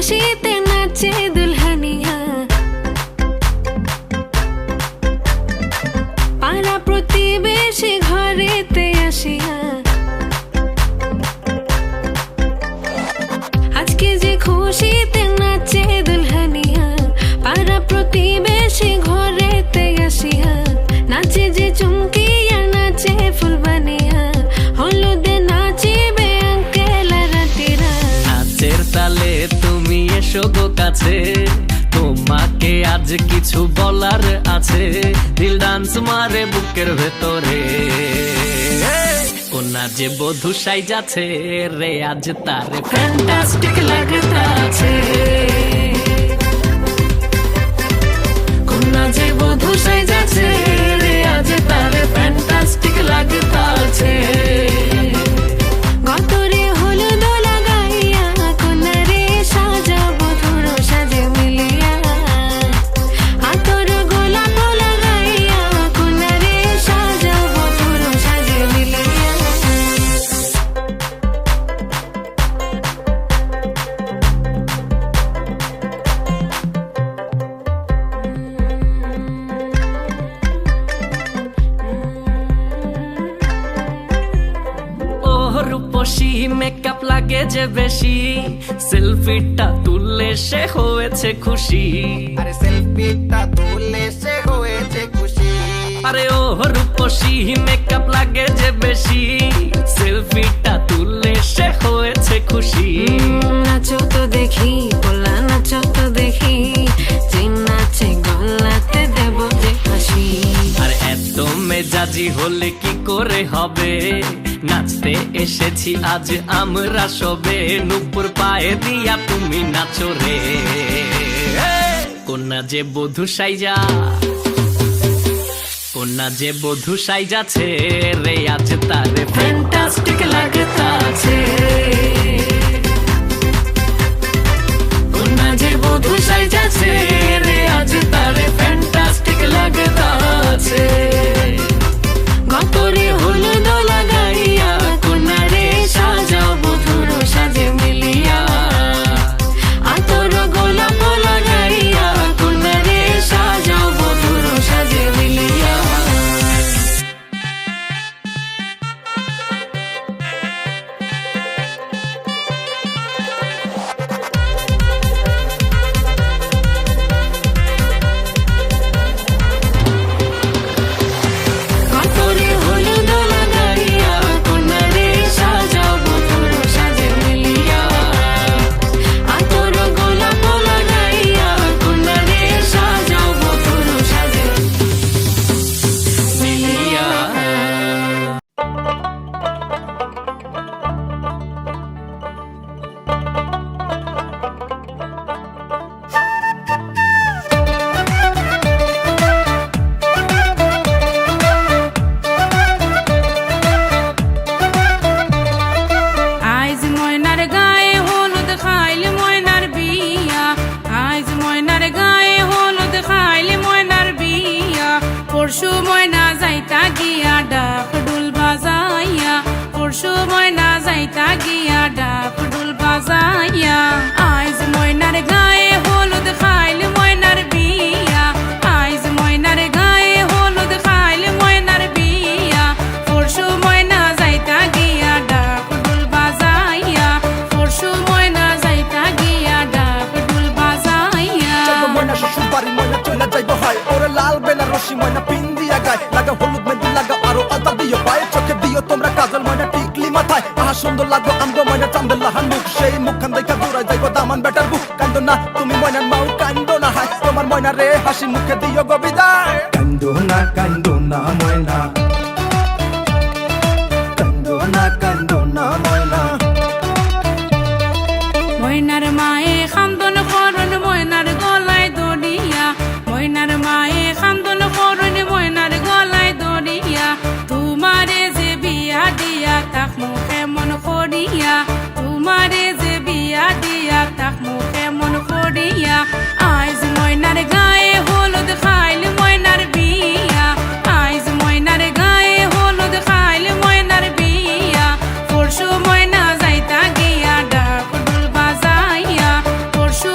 খুশিতে নাচে দুলহানিয়া, পাড়া প্রতিবেশী ঘরেতে আসিয়া আজকে যে খুশিতে নাচে দুলহানিয়া, পাড়া প্রতিবেশী ঘরেতে আসিয়া নাচে যে চুমকিয়া নাচে ফুলবানিয়া, হলুদে নাচিবে আঙ্কেল আর আন্টিরা। নাচের তালে তুমি এসো গো কাছে, তোমাকে আজ কিছু বলার আছে, দিল ডান্স মারে বুকের ভেতরে। কোনা যে বধূ সাইজাছে রে আজ তার ফ্যান্টাস্টিক লাগতাছে, কোনা যে বধূ সাইজাছে রে আজ তার ফ্যান্টাস্টিক লাগতাছে। গতরে হলুদ লাগাইয়া কোনারে সাজাবো ধুরো সাজে মিলিয়া, আতর গোলাপ লাগাইয়া কোনারে সাজাবো ধুরো সাজে মিলিয়া। রূপসী মেকআপ লাগে যে বেশি, সেলফিটা তুললে সে হয়েছে খুশি। আরে সেলফিটা তুললে সে হয়েছে খুশি। আরে ও রূপসী মেকআপ লাগে যে বেশি, সেলফিটা তুললে সে হয়েছে খুশি। নাচো তো দেখি পোলা, নাচো তো দেখি, যে নাচে গলাতে দেব যে হাসি। আর এত মেজাজি হলে কি করে হবে, নাচতে এসেছি আজ আমরা সবে, নুপুর পায়ে দিয়া তুমি নাচো রে। কোনা যে বধূ সাইজা, কোনা যে বধূ সাইজাছে রে আজ তারে ফ্যান্টাস্টিক লাগতাছে, কোনা যে বধূ সাইজাছে রে আজ তারে ফ্যান্টাস্টিক লাগতাছে। গতরে হলুদ লাগাইয়া কোনারে সাজাবো ধুরো সাজে মিলিয়া, আতর গোলাপ লাগাইয়া কোনারে সাজাবো ধুরো সাজে মিলিয়া। গতরে হলুদ লাগাইয়া কোনারে সাজাবো ধুরো সাজে মিলিয়া, আতর গোলাপ লাগাইয়া কোনারে সাজাবো ধুরো সাজে মিলিয়া। আইজ ময়নার গায়ে হলুদ খাইলে ময়নার বিয়া, আইজ ময়নার গায়ে হলুদ খাইলে ময়নার বিয়া, পরশু ময়না যাইতা গিয়া ডাক ডুল বাজাইয়া, পরশু ময়না যাইতা গিয়া ডাক ডুল বাজাইয়া। আইজ ময়নার গায়ে হলুদ খাইলে ময়নার বিয়া, আইজ ময়নার গায়ে হলুদ খাইলে ময়নার বিয়া, পরশু ময়না যাইতা গিয়া ডাক ডুল বাজাইয়া, পরশু ময়না যাইতা গিয়া ডাক ডুল বাজাইয়া। যাইবো ময়না শ্বশুর বাড়ি, ময়না চলে যাইবো হয়, ওরে লাল বেনারসি ময়না পিন দিয়া গায়, লাগা হলুদ মেহেন্দি লাগা আরো আলতা দিও পায়ে, চোখে দিও তোমরা কাজল ময়না টিকলি মাথায়, আহা সুন্দর লাগো আমগো ময়না চান্দের লাহান মুখ, সেই মুখখান দেখা দূরাই যাইবো দামান বেটার বুক। কান্দো না তুমি ময়নার মাও, কান্দো না হায় তোমার ময়না রে, হাসি মুখে দিও গো বিদায়। কান্দো না ময়না, কান্দো না ময়না। ময়নার মায়ে খান্দন করন ময়নার গলায় দড়িয়া, ময়নার মায়ে খান্দন করন ময়নার গলায় দড়িয়া, তোমারে যে বিয়া দিয়া তাক মুখে মন করিয়া, তোমারে যে বিয়া দিয়া তাক মুখে মন করিয়া। আইজ ময়নার গায়ে হলুদ খাইলে ময়নার বিয়া, আইজ ময়নার গায়ে হলুদ খাইলে ময়নার বিয়া, পরশু ময়না যাইতা গিয়া ডাক ডুল বাজাইয়া, পরশু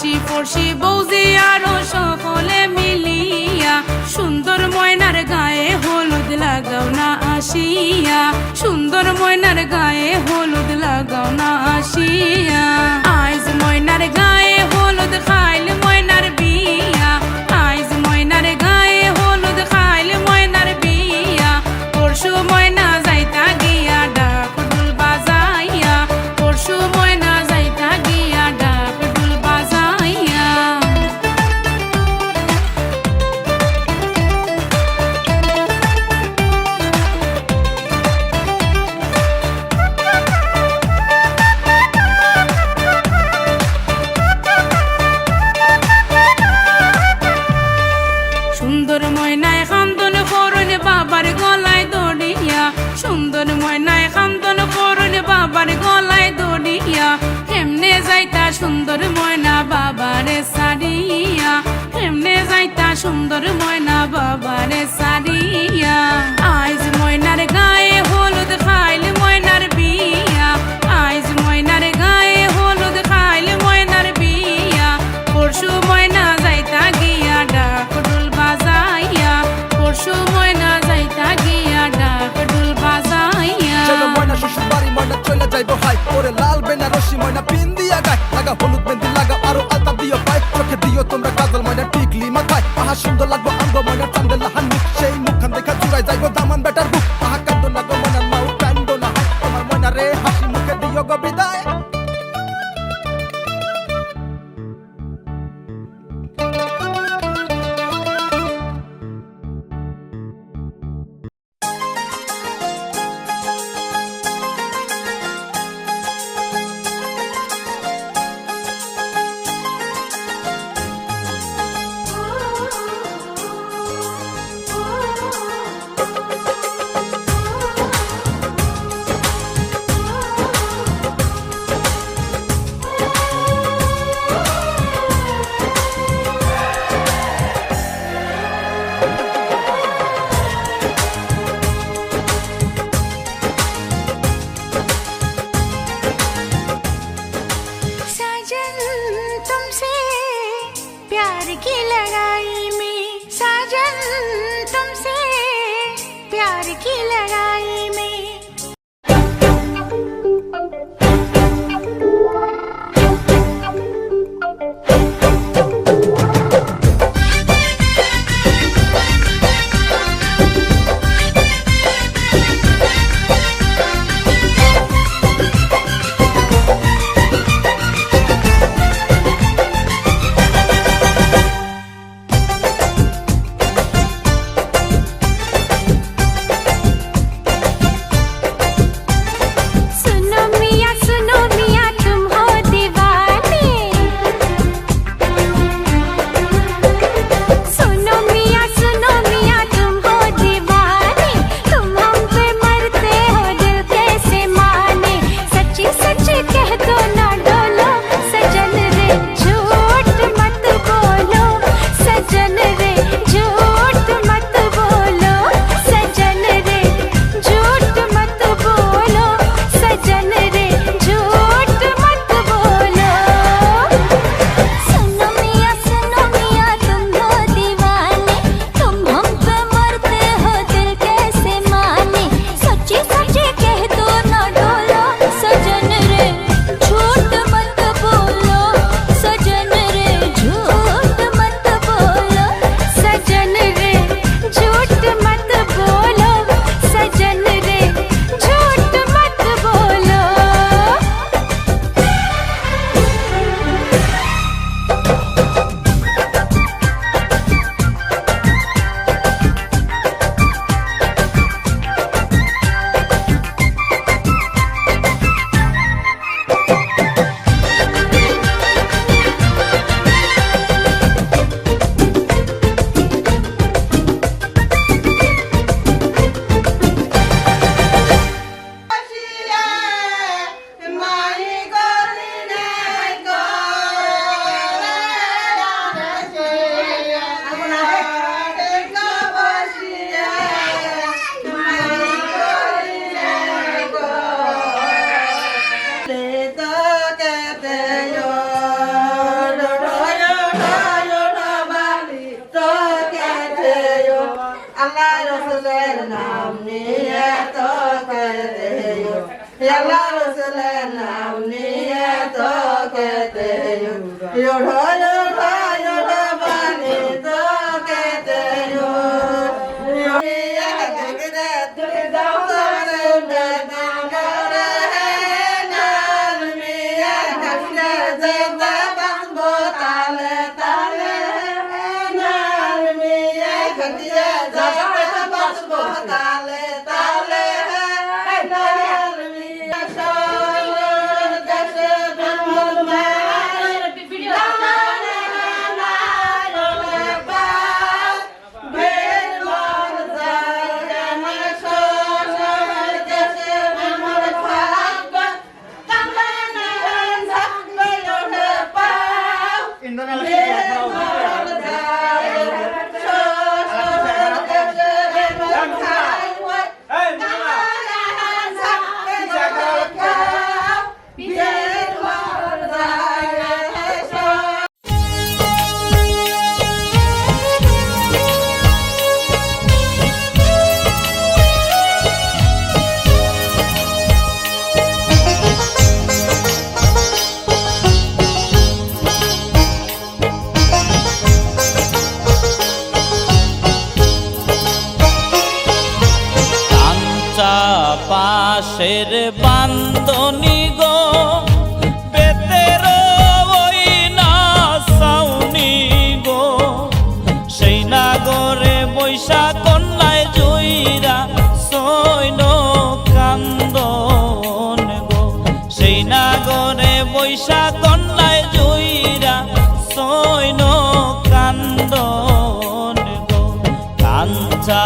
আশি পড়শি বৌজি আরো সকলে মিলিয়া সুন্দর ময়নার গায়ে হলুদ লাগাও না আসিয়া সুন্দর ময়নার গায়ে হলুদ লাগাও না আসিয়া আইজ ময়নার গায়ে হলুদ খাইল ময়নার বিয়া আইজ ময়নার গায়ে হলুদ খাইল ময়নার বিয়া পরশু ময়না যাইতা গিয়া ডাক ঢোল বাজাইয়া পরশু ময়না যাইতা গিয়া ডাক ঢোল বাজাইয়া সুন্দর ময়নায় খান্দন করুন বাবার গলায় দড়িয়া সুন্দর ময়নায় খান্দন করুন বাবার গলায় দড়িয়া কেমনে যাইতা সুন্দর ময়না বাবারে সারিয়া কেমনে যাইতা সুন্দর ময়না বাবারে সারিয়া আইজ ময়নার গায়ে হলুদ খাইল ময়নার বিয়া আইজ ময়নার গায়ে হলুদ খাইল ময়নার বিয়া পরশু ময়না যাইতা গিয়া ডাক ঢোল বাজাইয়া পরশু ময়না যাইতা গিয়া ডাক ঢোল বাজাইয়া চলো ময়না শ্বশুর বাড়ি ময়না চলে যাইবো হাই ওরে লাল বেনারসি ময়না পিন দিয়া গায় লাগা হলুদ মেহেন্দি লাগা আরো আলতা দিও পায় চোখে দিও তোমরা কাজল ময়না টিকলি মাথায় আহা সুন্দর লাগবো আমগো ময়না চান্দের লাহান মুখ সেই মুখখান দেখা চুরাই যাইবো দামান বেটার বুক আহা কান্দো না গো ময়নার মাউ কান্দো না হাই তোমার ময়না রে হাসি মুখে দিও গো বিদায় साजन तुमसे प्यार की लड़ाई में साजन तुमसे प्यार की लड़ाई में আল্লাহ রসুলের নাম নিয়ে তো কেতে আল্লাহ রসুলের নাম নিয়ে তো কেতে ইউড়ো ইউড়ো ইউড়ো বানি তো কেতে ইউড়িয়া দেখরে তুই দাও সারে বেদামরে নাল মিয়া দেখরে জেদা বাংবো তালে তালে নাল মিয়া খতিয়া যাবে বাসবো তালে তালে নাল মিয়া সর দেশে বেমন মার দামানে নারে পাস বের মর যায় আমার সর দেশে বেমন ফাগ দামানে থাকবে ওঠে পাও বের মর যায় সর দেশে বেমন খাই ওই দামানে থাকবে ওঠে পাও বের মর যায় সর কাঞ্চা পাশের বান্দনি গো বেতের ওই না সাউনি গো সেই নাগরে বৈশা কন্যায় জুইরা সৈন কান্দন গো সেই নাগরে বৈশা কন্যায় জুইরা সৈন কান্দন গো কাঞ্চা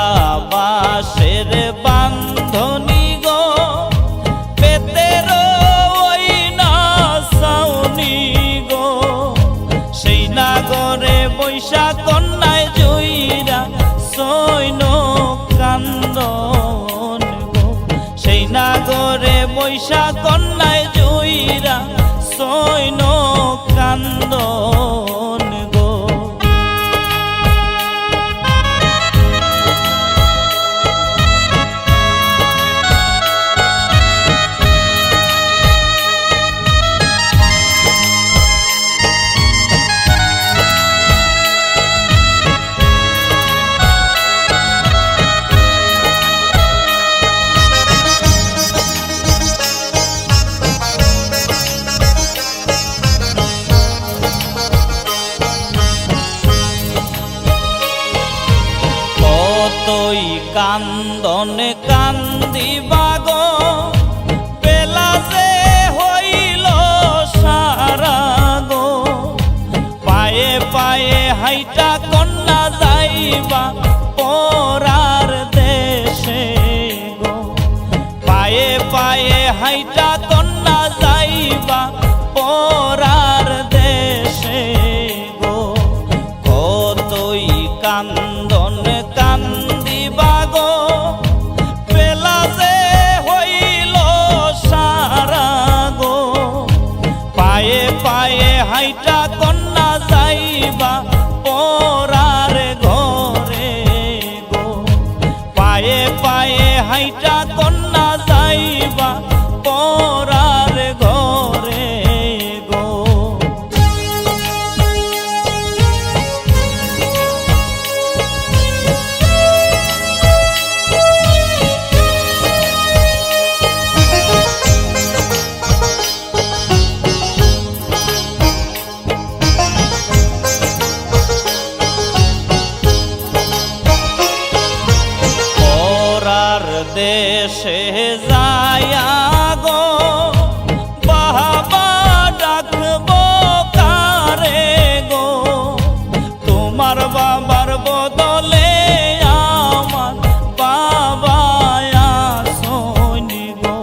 বাঁশের বান্ধনি গো বেতের ওই না সাউনি গো সেই নাগরে বৈশা কন্যায় জুইরা সৈন কান্দন গো সেই নাগরে বৈশা কন্যায় জুইরা সৈন কান্দন গো কতই কান্দন কান্দিবা গো বেলা যে হইল সারা গো পায়ে পায়ে হাইটা কন্যা যাইবা পরার দেশে গো পায়ে পায়ে হাইটা কন্যা যাইবা পরার দেশে গো কতই কান্দন কান্দিবা গো বেলা যে হইল সারা গো পায়ে পায়ে হাইটা কন্যা যাইবা পরার ঘরে গো পায়ে পায়ে হাইটা কন্যা যাইবা পরার ঘরে গো পরার দেশে যায়া গো বাবা ডাকবো কারে গো তোমার বাবার বদলে আমার বাবা আসনি গো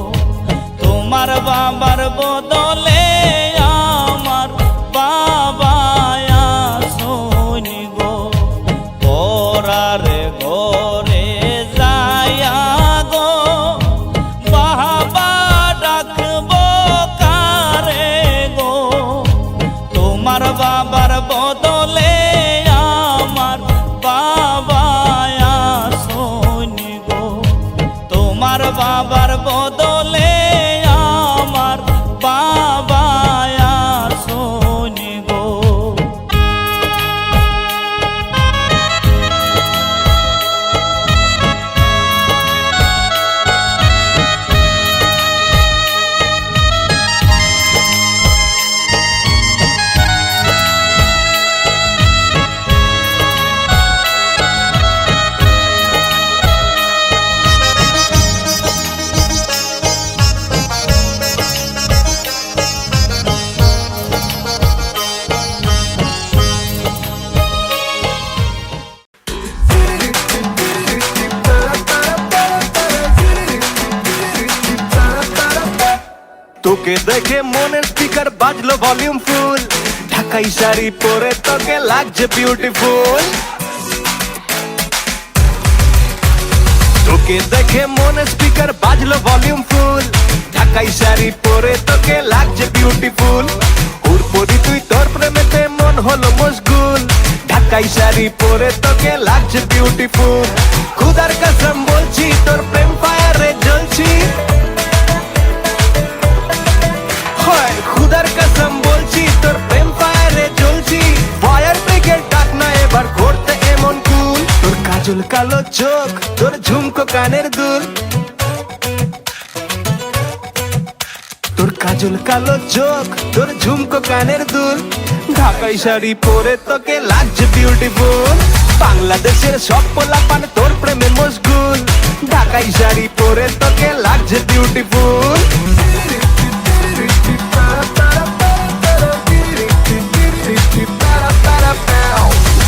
তোমার বাবার বদলে আমার বাবা আসনি গো পরার ঘরে যায়া গো তোকে দেখে মনের স্পিকার বাজলো ভলিউম ফুল, ঢাকাই শাড়ি পরে তোকে লাগছে বিউটিফুল। তোকে দেখে মনের স্পিকার বাজলো ভলিউম ফুল, ঢাকাই শাড়ি পরে তোকে লাগছে বিউটিফুল। উড়পড়ি তুই তোর প্রেমেতে মন হলো মশগুল, ঢাকাই শাড়ি পরে তোকে লাগছে বিউটিফুল। খুদার কসম বলছি তোর প্রেম ফায়ারে জ্বলছি, হয় খুদার কসম বলছি তোর প্রেম ফায়ারে জ্বলছি। ফায়ার ব্রিগেড ডাক না এবার করতে এমন কুল, তোর কাজল কালো চোখ তোর ঝুমকো কানের দুল, তোর কাজল কালো চোখ তোর ঝুমকো কানের দুল। ঢাকাই শাড়ি পরে তোকে লাগছে বিউটিফুল, বাংলাদেশের সব পোলাপান তোর প্রেমে মশগুল, ঢাকাই শাড়ি পরে তোকে লাগছে বিউটিফুল।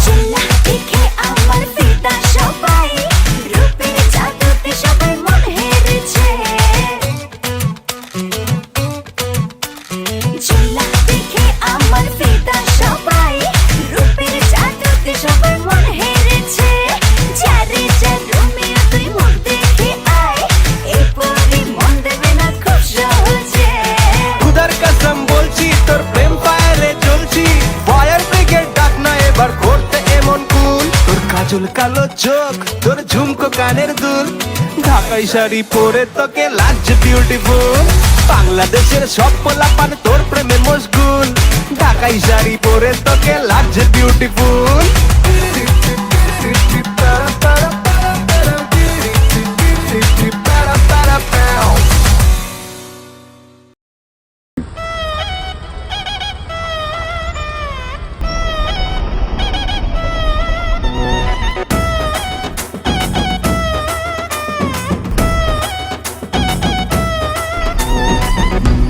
চিল্লা দেখে আমার ফিদা সবাই, রূপের জাদুতে সবাই মন হেরেছে। চিল্লা দেখে আমার ফিদা সবাই, রূপের জাদুতে সবাই মন হেরেছে। যারে যা রোমিও তুই মন দেখে আয়, এই পরি মন দেবে না খুব সহজে। খুদার কসম বলছি তোর প্রেম ফায়ারে জ্বলছি, ফায়ার ব্রিগেড ডাক না এবার করতে এমন কুল, তোর কাজল কালো চোখ তোর ঝুমকো কানের দুল, ঢাকাই শাড়ি পরে তোকে লাগছে বিউটিফুল। বাংলাদেশের সব পোলাপান তোর প্রেমে মশগুল, ঢাকাই শাড়ি পরে তোকে লাগছে বিউটিফুল।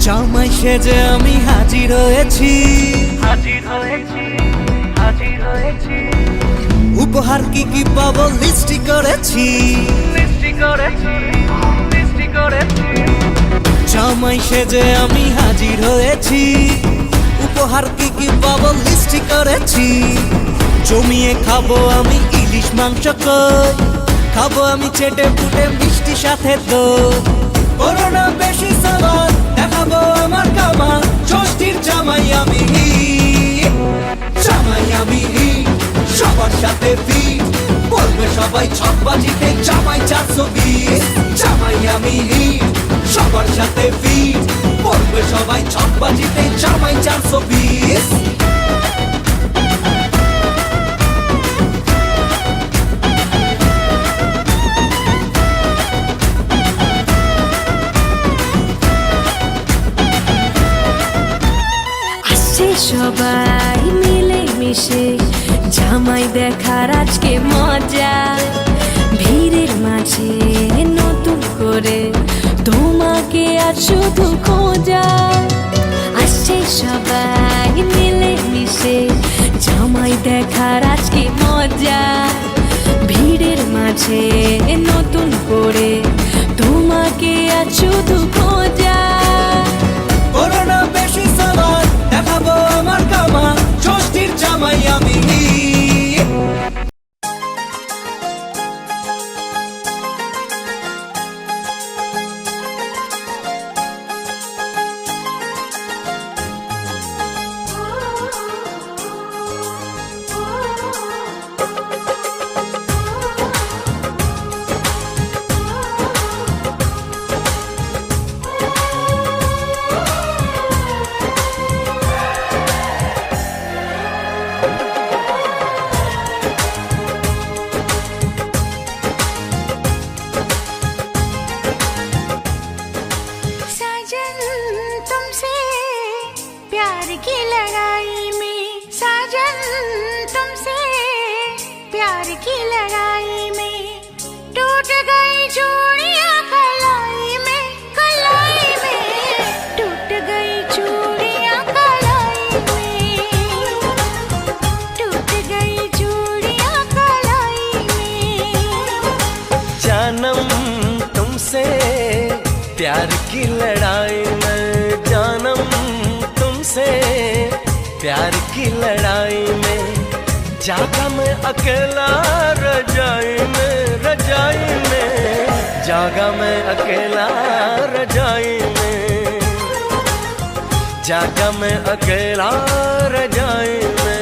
জামাই সেজে আমি হাজির হয়েছি, উপহার কি কি পাবো লিস্টি করেছি। জামাই সেজে আমি হাজির হয়েছি, উপহার কি কি পাবো লিস্টি করেছি। জমিয়ে খাবো আমি ইলিশ মাংস কই, খাবো আমি চেটে পুটে মিষ্টি সাথে দই। করোনা বেশি সাবান দেখাবো আমার কামাল, ষষ্ঠীর জামাই আমি জামাই আমি সবার সাথে ফিট, বলবে সবাই ছকবাজিতে জামাই 420। জামাই আমি সবার সাথে ফিট, বলবে সবাই ছকবাজিতে জামাই 420। সবাই মিলে মিশে জামাই দেখার আজকে মজা, ভিড়ের মাঝে নতুন করে তোমাকে আর শুধু খোঁজা। আসছে সবাই মিলে মিশে জামাই দেখার আজকে মজা, ভিড়ের মাঝে নতুন করে তোমাকে আর শুধু খোঁজা। করোনা বেশি সাবান দেখাবো আমার কামাল, ষষ্ঠীর জামাই আমি साजन तुमसे प्यार की लड़ाई में, साजन तुमसे प्यार की लड़ाई में टूट गई चूड़ियां कलाई में, कलाई में टूट गई चूड़ियां कलाई में, टूट गई चूड़ियां कलाई में। जानम तुमसे प्यार की लड़ाई में, प्यार की लड़ाई में जागा मैं अकेला रजाई में, रजाई में जागा मैं अकेला रजाई में, जागा मैं अकेला रजाई में।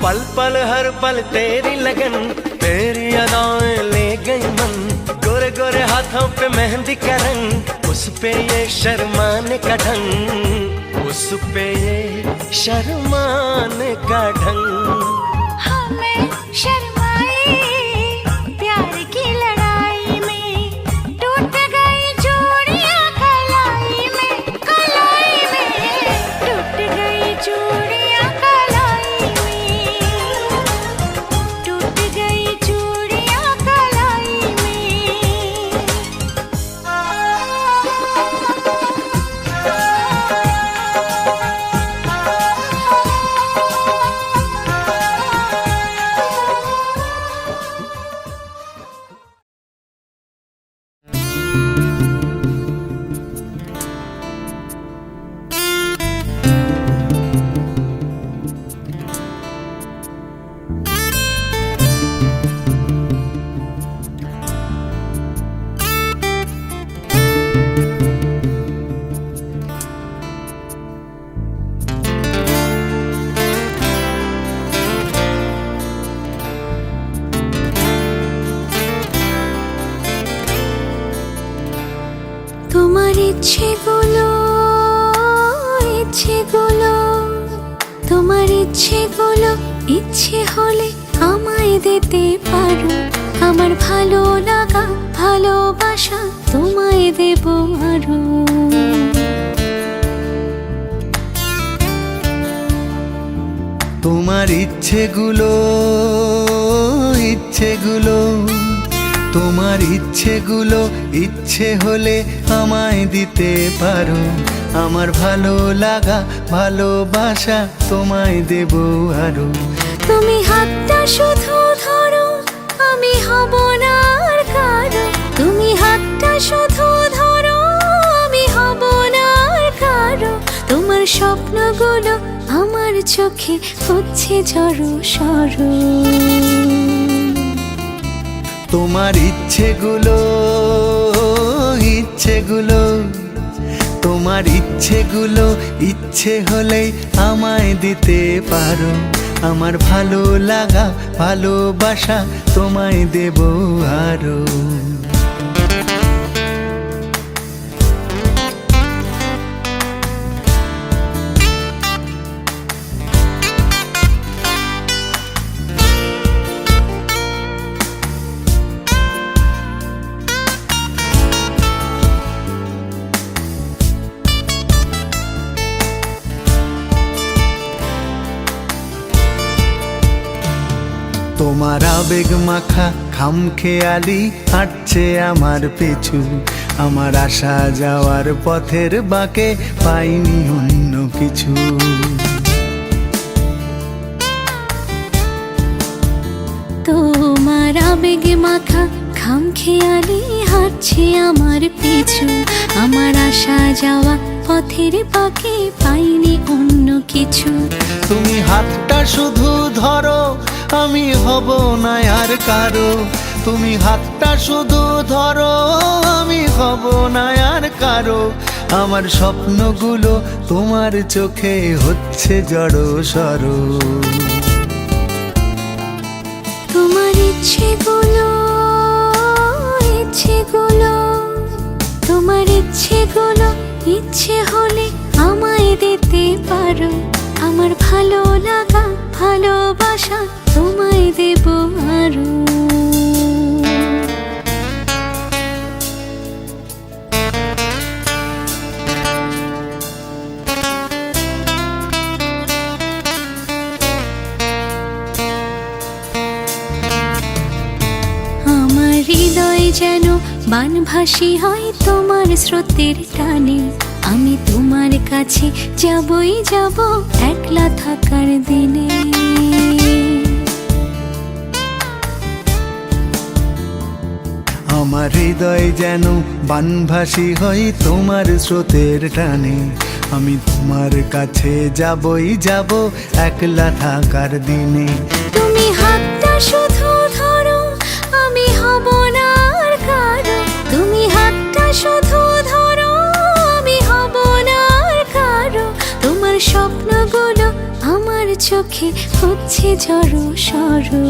पल पल हर पल तेरी लगन, तेरी अदाएं ले गई मन, गोरे गोरे हाथों पे मेहंदी का रंग, उस पे ये शर्माने का ढंग, उस पे ये शर्माने का ढंग। हमें शर्माए प्यार की लड़ाई में, टूट गई चूड़ियां कलाई में, कलाई में टूट गई चूड़ियां कलाई में, टूट गई चूड़ियां कलाई में। তোমার ইচ্ছেগুলো, ইচ্ছেগুলো, তোমার ইচ্ছেগুলো ইচ্ছে হলে আমায় দিতে পারো, আমার ভালো লাগা ভালোবাসা তোমায় দেব আরো। তোমার ইচ্ছেগুলো, ইচ্ছেগুলো, তোমার ইচ্ছেগুলো ইচ্ছে হলে আমায় দিতে পারো, আমার ভালো লাগা ভালোবাসা তোমায় দেব আরো। তুমি হাতটা শুধু ধরো, আমি হব না আর কারো, তুমি হাতটা শুধু ধরো, আমি হব না আর কারো। তোমার স্বপ্নগুলো আমার চোখে হচ্ছে ঝড়ো সরো। তোমার ইচ্ছেগুলো, ইচ্ছেগুলো, তোমার ইচ্ছেগুলো ইচ্ছে হলেই আমায় দিতে পারো, আমার ভালো লাগা ভালোবাসা তোমায় দেব আরো। তোমার আবেগ মাখা খামখেয়ালি হাঁটছে আমার পিছু, আমার আসা যাওয়ার পথের বাঁকে পাইনি অন্য কিছু। তোমার আবেগ মাখা খামখেয়ালি হাঁটছে আমার পিছু, আমার আসা যাওয়া পথের বাঁকে পাইনি অন্য কিছু। তুমি হাতটা শুধু ধরো, আমি হব না আর কারো, তুমি হাতটা শুধু ধরো, আমি হব না আর কারো। আমার স্বপ্নগুলো তোমার চোখে হচ্ছে জড়ো সরো। তোমার ইচ্ছেগুলো, ইচ্ছেগুলো, তোমার ইচ্ছেগুলো ইচ্ছে হলে আমায় দিতে পারো, আমার ভালো লাগা ভালোবাসা তোমায় দেব আরো। হৃদয় যেন বানভাসী হয় তোমার স্রোতের টানে, আমি তোমার কাছে যাবই যাব একলা থাকার দিনে। আমার হৃদয় যেন বানভাসী হয় তোমার স্রোতের টানে, আমি তোমার কাছে যাবই যাব একলা থাকার দিনে। তুমি হাতটা শুধু ধরো, আমি হব না আর কারো। তুমি হাতটা শুধু ধরো, আমি হব না আর কারো। তোমার স্বপ্নগুলো আমার চোখে হচ্ছে ঝড়ো সরো।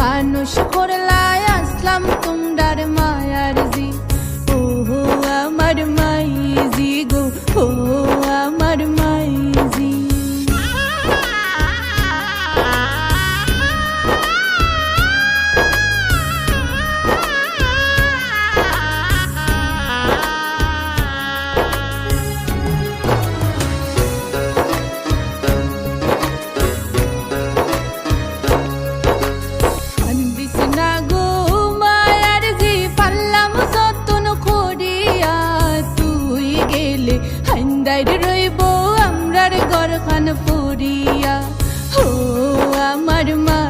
মানুষ করলাই আসলাম তোমরার মায়ার জি, ও আমার মাইজি গো, ও আমার মাইজি। রইব আমরার গরখান পুরিয়া, ও আমার মা